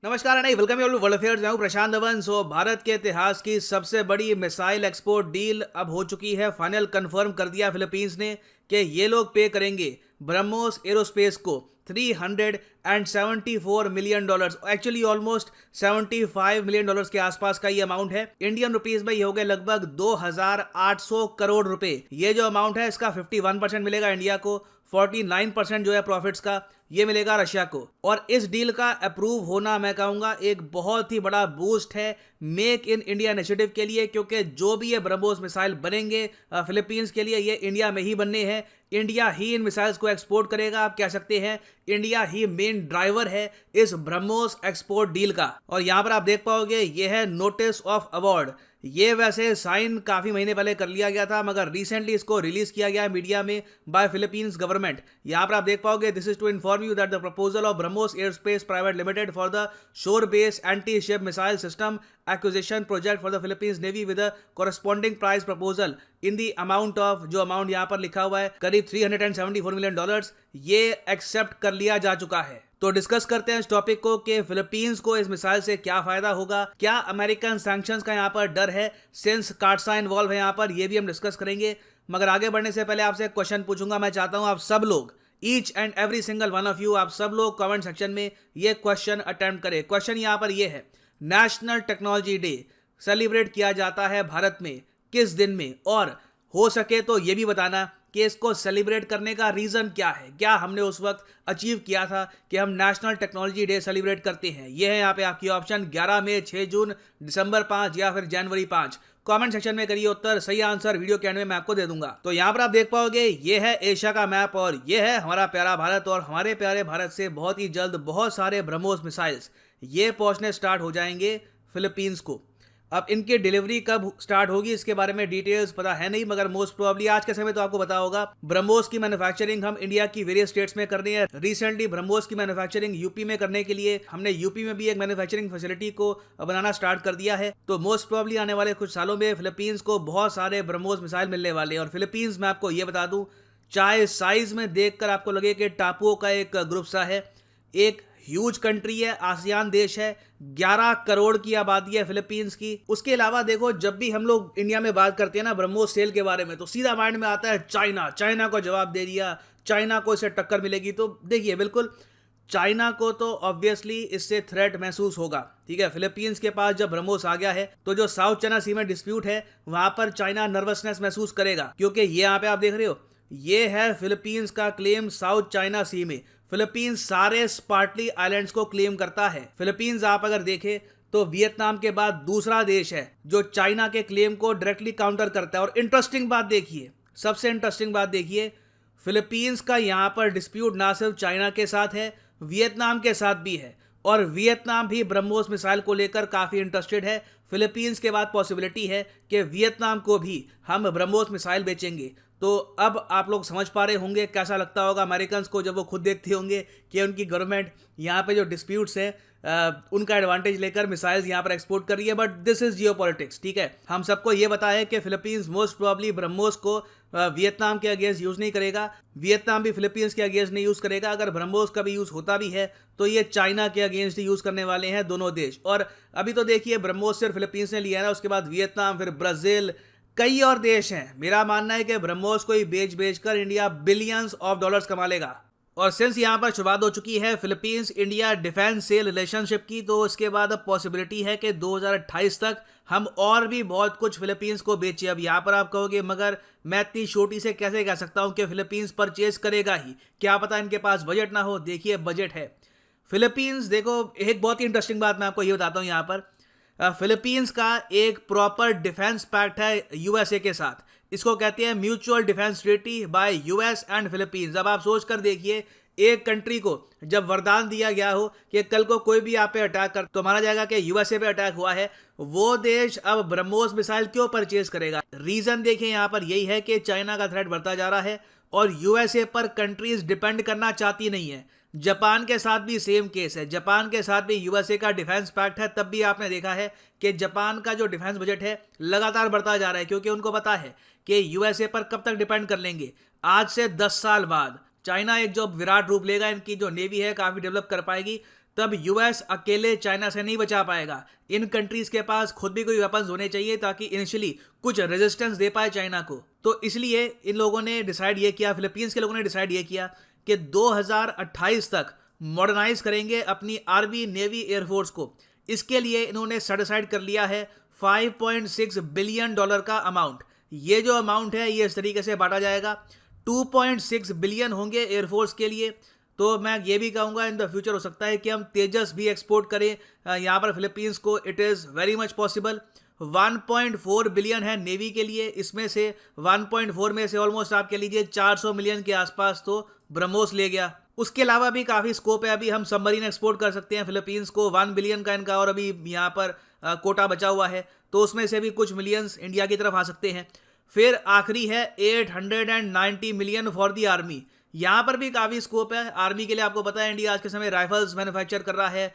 नमस्कार नहीं welcome you all to world affairs. मैं हूं प्रशांत धवन। भारत के इतिहास की सबसे बड़ी मिसाइल एक्सपोर्ट डील अब हो चुकी है फाइनल। कंफर्म कर दिया फिलीपींस ने कि ये लोग पे करेंगे ब्रह्मोस एरोस्पेस को $374 मिलियन। एक्चुअली ऑलमोस्ट $75 मिलियन के आसपास का ये अमाउंट है। इंडियन रुपीस में ये हो गए लगभग 2800 करोड़ रुपए। ये जो अमाउंट है इसका 51% मिलेगा इंडिया को, 49% जो है प्रॉफिट्स का ये मिलेगा रशिया को। और इस डील का अप्रूव होना मैं कहूंगा एक बहुत ही बड़ा बूस्ट है मेक इन इंडिया इनिशिएटिव के लिए, क्योंकि जो भी ये ब्रह्मोस मिसाइल बनेंगे फिलीपींस के लिए ये इंडिया में ही बनने हैं। इंडिया ही इन मिसाइल्स को एक्सपोर्ट करेगा। आप कह सकते हैं इंडिया ही मेन ड्राइवर है इस ब्रह्मोस एक्सपोर्ट डील का। और यहां पर आप देख पाओगे ये है नोटिस ऑफ अवार्ड। ये वैसे साइन काफी महीने पहले कर लिया गया था, मगर रिसेंटली इसको रिलीज किया गया है मीडिया में बाय फिलीपींस गवर्नमेंट। यहां पर आप देख पाओगे this is to inform you that the proposal of BrahMos Aerospace Private Limited for the shore based anti ship missile system acquisition project for the Philippines navy with corresponding price proposal in the amount of, जो अमाउंट यहां पर लिखा हुआ है करीब $374 million, ये accept कर लिया जा चुका है। तो डिस्कस करते हैं इस टॉपिक को कि फिलीपींस को इस मिसाइल से क्या फायदा होगा, क्या अमेरिकन सैंक्शंस का यहां पर डर है सिंस काटसा इन्वॉल्व है यहां पर, ये भी हम डिस्कस करेंगे। मगर आगे बढ़ने से पहले आपसे एक क्वेश्चन पूछूंगा। मैं चाहता हूं आप सब लोग, each and every single one of you, आप सब लोग कमेंट सेक्शन में ये क्वेश्चन अटेम्प्ट करें। क्वेश्चन यहां पर ये है, नेशनल टेक्नोलॉजी डे सेलिब्रेट किया जाता है भारत में किस दिन में, और हो सके तो ये भी बताना कि इसको सेलिब्रेट करने का रीजन क्या है, क्या हमने उस वक्त अचीव किया था कि हम नेशनल टेक्नोलॉजी डे सेलिब्रेट करते हैं। ये है यहाँ पे आपकी ऑप्शन 11 मई, 6 जून, दिसंबर 5 या फिर जनवरी 5। कमेंट सेक्शन में करिए उत्तर, सही आंसर वीडियो के एंड में मैं आपको दे दूंगा। तो यहाँ पर आप देख पाओगे ये है एशिया का मैप और ये है हमारा प्यारा भारत। और हमारे प्यारे भारत से बहुत ही जल्द बहुत सारे ब्रह्मोस मिसाइल्स ये पहुंचने स्टार्ट हो जाएंगे फिलीपींस को। अब इनकी डिलीवरी कब स्टार्ट होगी इसके बारे में डिटेल्स पता है नहीं, मगर मोस्ट प्रोबेबली आज के समय तो आपको पता होगा। ब्रह्मोस की मैन्युफैक्चरिंग हम इंडिया की वेरियस स्टेट्स में कर रहे हैं। रिसेंटली ब्रह्मोस की मैन्युफैक्चरिंग यूपी में करने के लिए हमने यूपी में भी एक मैन्युफैक्चरिंग फैसिलिटी को बनाना स्टार्ट कर दिया है। तो मोस्ट प्रोबेबली आने वाले कुछ सालों में फिलीपींस को बहुत सारे ब्रह्मोस मिसाइल मिलने वाले हैं। और फिलीपींस में आपको ये बता दूं, चाहे साइज में देखकर आपको लगे कि टापुओं का एक ग्रुप सा है, एक ह्यूज कंट्री है, आसियान देश है, 11 करोड़ की आबादी है फिलीपींस की। उसके अलावा देखो, जब भी हम लोग इंडिया में बात करते हैं ना ब्रह्मोस सेल के बारे में, तो सीधा माइंड में आता है चाइना। चाइना को जवाब दे दिया, चाइना को इससे टक्कर मिलेगी। तो देखिए बिल्कुल चाइना को तो ऑब्वियसली इससे थ्रेट महसूस होगा, ठीक है। फिलीपींस के पास जब ब्रह्मोस आ गया है तो जो साउथ चाइना सी में डिस्प्यूट है वहां पर चाइना नर्वसनेस महसूस करेगा, क्योंकि ये यहाँ पे आप देख रहे हो ये है फिलीपींस का क्लेम साउथ चाइना सी में। फिलीपींस सारे स्पार्टली आइलैंड्स को क्लेम करता है। फिलीपींस आप अगर देखें तो वियतनाम के बाद दूसरा देश है जो चाइना के क्लेम को डायरेक्टली काउंटर करता है। और इंटरेस्टिंग बात देखिए, सबसे इंटरेस्टिंग बात देखिए, फिलीपींस का यहां पर डिस्प्यूट ना सिर्फ चाइना के साथ है, वियतनाम के साथ भी है। और वियतनाम भी ब्रह्मोस मिसाइल को लेकर काफी इंटरेस्टेड है। फिलीपींस के बाद पॉसिबिलिटी है कि वियतनाम को भी हम ब्रह्मोस मिसाइल बेचेंगे। तो अब आप लोग समझ पा रहे होंगे कैसा लगता होगा अमेरिकन को जब वो खुद देखते होंगे कि उनकी गवर्नमेंट यहाँ पे जो डिस्प्यूट्स हैं उनका एडवांटेज लेकर मिसाइल्स यहाँ पर एक्सपोर्ट कर रही है। बट दिस इज जियोपॉलिटिक्स, ठीक है। हम सबको ये पता है कि फिलीपींस मोस्ट प्रोबेबली ब्रह्मोस को वियतनाम के अगेंस्ट यूज नहीं करेगा, वियतनाम भी फिलीपींस के अगेंस्ट नहीं यूज करेगा। अगर ब्रह्मोस का भी यूज होता भी है तो ये चाइना के अगेंस्ट ही यूज करने वाले हैं दोनों देश। और अभी तो देखिए ब्रह्मोस सिर्फ फिलीपींस ने लिया है ना, उसके बाद वियतनाम, फिर ब्राजील, कई और देश हैं। मेरा मानना है कि ब्रह्मोस को ही बेच कर इंडिया बिलियंस ऑफ डॉलर्स कमा लेगा। और सिंस यहां पर शुरुआत हो चुकी है Philippines India defence sale relationship की, तो उसके बाद अब पॉसिबिलिटी है कि 2028 तक हम और भी बहुत कुछ फिलीपींस को बेचे। अब यहां पर आप कहोगे मगर मैं इतनी छोटी से कैसे कह सकता हूं कि फिलीपींस परचेज करेगा ही, क्या पता इनके पास बजट ना हो। देखिए बजट है फिलीपींस। देखो एक बहुत ही इंटरेस्टिंग बात मैं आपको ये बताता हूं, यहां पर फिलीपींस का एक प्रॉपर डिफेंस पैक्ट है यूएसए के साथ। इसको कहते हैं mutual defence treaty bye US and Philippines. अब आप सोच कर देखिए, एक कंट्री को जब वरदान दिया गया हो कि कल को कोई भी आप पे अटैक कर, तो माना जाएगा कि यूएसए पे अटैक हुआ है, वो देश अब ब्रह्मोस मिसाइल क्यों परचेज करेगा। रीजन देखिए यहाँ पर यही है कि चाइना का थ्रेट बढ़ता जा रहा है और यूएसए पर कंट्रीज डिपेंड करना चाहती नहीं है। जापान के साथ भी सेम केस है, जापान के साथ भी यूएसए का डिफेंस पैक्ट है, तब भी आपने देखा है कि जापान का जो डिफेंस बजट है लगातार बढ़ता जा रहा है, क्योंकि उनको पता है कि यूएसए पर कब तक डिपेंड कर लेंगे। आज से 10 साल बाद चाइना एक जो विराट रूप लेगा, इनकी जो नेवी है काफी डेवलप कर पाएगी, तब यूएस अकेले चाइना से नहीं बचा पाएगा। इन कंट्रीज के पास खुद भी कोई वेपन्स होने चाहिए ताकि इनिशियली कुछ रेजिस्टेंस दे पाए चाइना को। तो इसलिए इन लोगों ने डिसाइड ये किया, फिलीपींस के लोगों ने डिसाइड ये किया कि 2028 तक मॉडर्नाइज करेंगे अपनी आर्मी, नेवी, एयरफोर्स को। इसके लिए इन्होंने सेट असाइड कर लिया है $5.6 बिलियन का अमाउंट। ये जो अमाउंट है ये इस तरीके से बांटा जाएगा, 2.6 बिलियन होंगे एयरफोर्स के लिए। तो मैं ये भी कहूँगा इन द फ्यूचर हो सकता है कि हम तेजस भी एक्सपोर्ट करें यहाँ पर फिलीपींस को। It is very much possible. 1.4 billion है नेवी के लिए, इसमें से 1.4 में से ऑलमोस्ट आप कह लीजिए 400 मिलियन के आसपास तो ब्रह्मोस ले गया। उसके अलावा भी काफ़ी स्कोप है, अभी हम सबमरीन एक्सपोर्ट कर सकते हैं फिलीपींस को। 1 बिलियन का इनका और अभी यहाँ पर कोटा बचा हुआ है, तो उसमें से भी कुछ मिलियंस इंडिया की तरफ आ सकते हैं। फिर आखिरी है 890 मिलियन फॉर दी आर्मी। यहाँ पर भी काफ़ी स्कोप है आर्मी के लिए। आपको पता है इंडिया आज के समय राइफल्स मैन्युफैक्चर कर रहा है,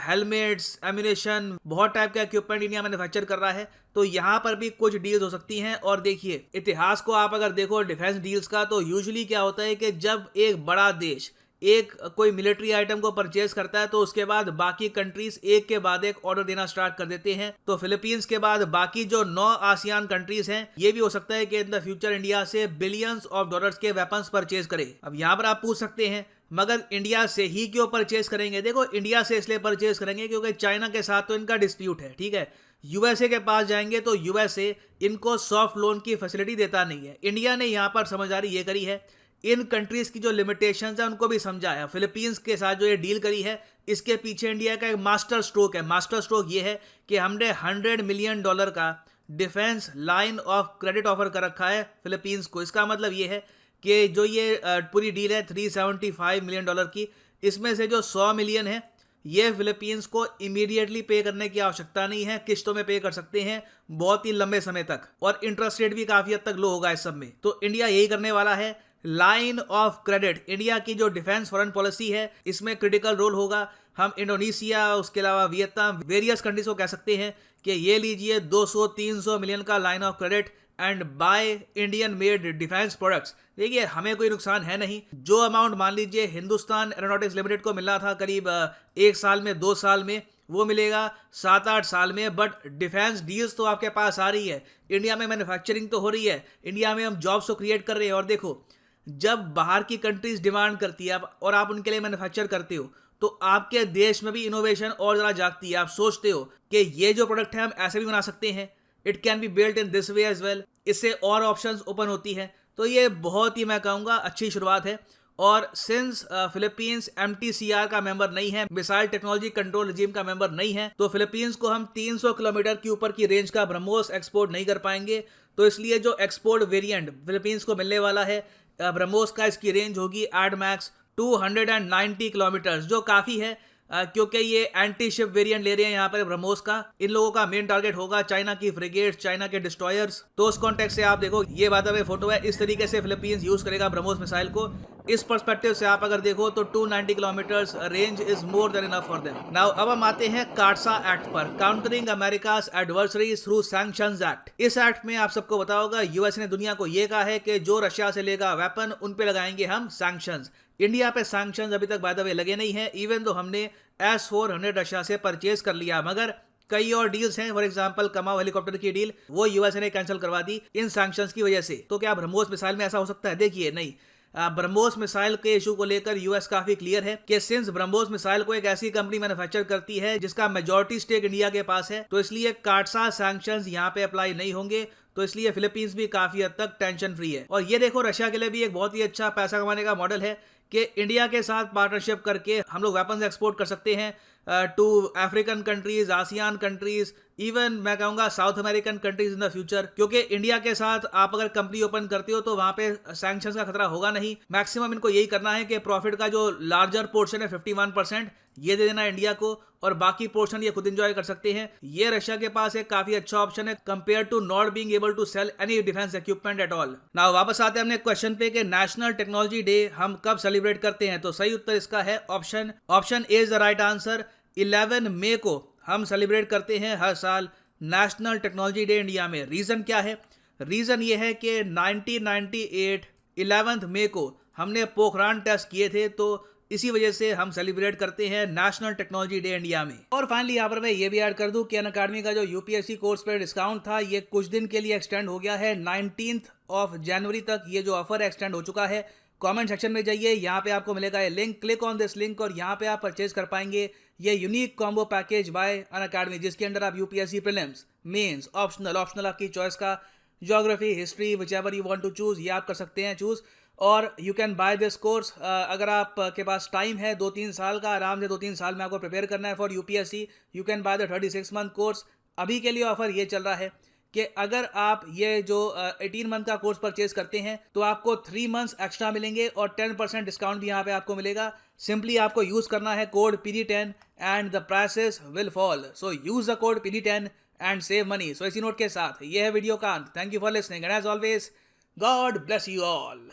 हेलमेट्स, एम्यूनेशन, बहुत टाइप का इक्विपमेंट इंडिया मैन्युफैक्चर कर रहा है। तो यहाँ पर भी कुछ डील्स हो सकती हैं। और देखिए इतिहास को आप अगर देखो डिफेंस डील्स का, तो यूजुअली क्या होता है कि जब एक बड़ा देश एक कोई मिलिट्री आइटम को परचेज करता है तो उसके बाद बाकी कंट्रीज एक के बाद एक ऑर्डर देना स्टार्ट कर देते हैं। तो फिलीपींस के बाद बाकी जो 9 आसियान कंट्रीज हैं, ये भी हो सकता है कि इन द फ्यूचर इंडिया से बिलियंस ऑफ डॉलर्स के वेपन्स परचेज करे। अब यहाँ पर आप पूछ सकते हैं मगर इंडिया से ही क्यों परचेज करेंगे? देखो इंडिया से इसलिए परचेज करेंगे क्योंकि चाइना के साथ तो इनका डिस्प्यूट है, ठीक है। यूएसए के पास जाएंगे तो यूएसए इनको सॉफ्ट लोन की फैसिलिटी देता नहीं है। इंडिया ने यहाँ पर समझदारी ये करी है, इन कंट्रीज की जो लिमिटेशंस है उनको भी समझा है। फिलीपींस के साथ जो ये डील करी है, इसके पीछे इंडिया का एक मास्टर स्ट्रोक है। मास्टर स्ट्रोक ये है कि हमने $100 मिलियन का defence line of credit offer कर रखा है फिलीपींस को। इसका मतलब ये है कि जो ये पूरी डील है $375 मिलियन की, इसमें से जो 100 मिलियन है ये फिलीपींस को इमीडिएटली पे करने की आवश्यकता नहीं है, किस्तों में पे कर सकते हैं बहुत ही लंबे समय तक, और इंटरेस्ट रेट भी काफ़ी हद तक लो होगा इस सब में। तो इंडिया यही करने वाला है। लाइन ऑफ क्रेडिट, इंडिया की जो डिफेंस फॉरेन पॉलिसी है इसमें क्रिटिकल रोल होगा। हम इंडोनेशिया, उसके अलावा वियतनाम, वेरियस कंट्रीज को कह सकते हैं कि ये लीजिए 200-300 मिलियन का line of credit and by Indian made defence products. देखिए हमें कोई नुकसान है नहीं। जो अमाउंट मान लीजिए हिंदुस्तान एरोनॉटिक्स लिमिटेड को मिल रहा था करीब 1 साल में, 2 साल में, वो मिलेगा 7-8 साल में। बट डिफेंस डील्स तो आपके पास आ रही है, इंडिया में मैन्युफैक्चरिंग तो हो रही है, इंडिया में हम जॉब्स तो क्रिएट कर रहे हैं। और देखो जब बाहर की कंट्रीज डिमांड करती है और आप उनके लिए मैन्युफैक्चर करते हो तो आपके देश में भी इनोवेशन और ज़रा जागती है। आप सोचते हो कि ये जो प्रोडक्ट है हम ऐसे भी बना सकते हैं, it can be built in this way as well. इससे और ऑप्शंस ओपन होती हैं। तो ये बहुत ही मैं कहूँगा अच्छी शुरुआत है। और सिंस फिलीपींस MTCR का मेंबर नहीं है, मिसाइल टेक्नोलॉजी कंट्रोल रिजीम का मेंबर नहीं है, तो फिलीपींस को हम 300 किलोमीटर के ऊपर की रेंज का ब्रह्मोस एक्सपोर्ट नहीं कर पाएंगे। तो इसलिए जो एक्सपोर्ट वेरिएंट फिलीपींस को मिलने वाला है ब्रह्मोस का, इसकी रेंज होगी एट मैक्स 290 किलोमीटर्स, जो काफ़ी है क्योंकि ये एंटी शिप वेरिएंट ले रहे हैं यहाँ पर ब्रह्मोस का। इन लोगों का मेन टारगेट होगा चाइना की फ्रिगेट्स, चाइना के डिस्ट्रॉयर्स। तो उस कॉन्टेक्स्ट से आप देखो ये बात अब फोटो है, इस तरीके से फिलीपींस यूज करेगा ब्रह्मोस मिसाइल को। इस पर्सपेक्टिव से आप अगर देखो तो 290 kilometres range is more than enough for them. Now अब हम आते हैं कार्सा एक्ट पर, countering America's adversaries through sanctions act. इस एक्ट में आप सबको पता होगा यूएस ने दुनिया को ये कहा है कि जो रशिया से लेगा वेपन उन पे लगाएंगे हम सैंक्शंस। इंडिया पे सैंक्शंस अभी तक बाय द वे लगे नहीं है, इवन तो हमने S-400 रशिया से परचेज कर लिया, मगर कई और डील्स हैं। फॉर एग्जांपल कमाओ हेलीकॉप्टर की डील, वो यूएस ने कैंसिल करवा दी इन सैंक्शंस की वजह से। तो क्या ब्रह्मोस मिसाइल में ऐसा हो सकता है? देखिए नहीं, ब्रह्मोस मिसाइल के इशू को लेकर यूएस काफी क्लियर है कि सिंस ब्रह्मोस मिसाइल को एक ऐसी कंपनी मैन्युफैक्चर करती है जिसका मेजॉरिटी स्टेक इंडिया के पास है, तो इसलिए कार्सा सैंक्शंस यहाँ पे अप्लाई नहीं होंगे। तो इसलिए फिलीपींस भी काफी हद तक टेंशन फ्री है। और ये देखो रशिया के लिए भी एक बहुत ही अच्छा पैसा कमाने का मॉडल है कि इंडिया के साथ पार्टनरशिप करके हम लोग वेपन्स एक्सपोर्ट कर सकते हैं to African countries, ASEAN countries, even मैं कहूँगा South American countries in the future. क्योंकि इंडिया के साथ आप अगर कंपनी ओपन करते हो तो वहाँ पे सैंक्शंस का खतरा होगा नहीं। मैक्सिमम इनको यही करना है कि प्रॉफिट का जो लार्जर पोर्शन है 51% ये दे देना इंडिया को, और बाकी पोर्शन ये खुद एंजॉय कर सकते हैं। ये रशिया के पास एक काफी अच्छा ऑप्शन है compare to not being able to sell any defence equipment at all. Now वापस आते हैं अपने क्वेश्चन पे कि नेशनल टेक्नोलॉजी डे हम कब सेलिब्रेट करते हैं। तो सही उत्तर इसका है option A is the right answer. 11 मई को हम सेलिब्रेट करते हैं हर साल नेशनल टेक्नोलॉजी डे इंडिया में। रीजन क्या है? रीजन ये है कि 1998 11 मई को हमने पोखरान टेस्ट किए थे, तो इसी वजह से हम सेलिब्रेट करते हैं नेशनल टेक्नोलॉजी डे इंडिया में। और फाइनली यहाँ पर मैं ये भी ऐड कर दूं कि अनअकैडमी का जो यूपीएससी कोर्स पे डिस्काउंट था ये कुछ दिन के लिए एक्सटेंड हो गया है। 19th ऑफ जनवरी तक ये जो ऑफर एक्सटेंड हो चुका है। कमेंट सेक्शन में जाइए, यहाँ पे आपको मिलेगा ये link, click on this link और यहाँ पे आप परचेज कर पाएंगे ये unique combo package by Unacademy, जिसके अंदर आप यूपीएससी प्रीलिम्स, मेंस, ऑप्शनल आपकी चॉइस का, geography, history, whichever you want to choose, ये आप कर सकते हैं चूज। और you can buy this course. अगर आप के पास टाइम है 2-3 साल का, आराम से 2-3 साल में आपको प्रिपेयर करना है for UPSC, you can by the 36 month course. अभी के लिए ऑफर ये चल रहा है कि अगर आप ये जो 18 मंथ का कोर्स परचेज करते हैं तो आपको 3 मंथ्स एक्स्ट्रा मिलेंगे और 10% डिस्काउंट भी यहाँ पे आपको मिलेगा। सिंपली आपको यूज करना है code PD10 and the prices will fall. So use the code PD10 and save money. So इसी नोट के साथ ये है वीडियो का अंत। Thank you for listening and as always God bless you all.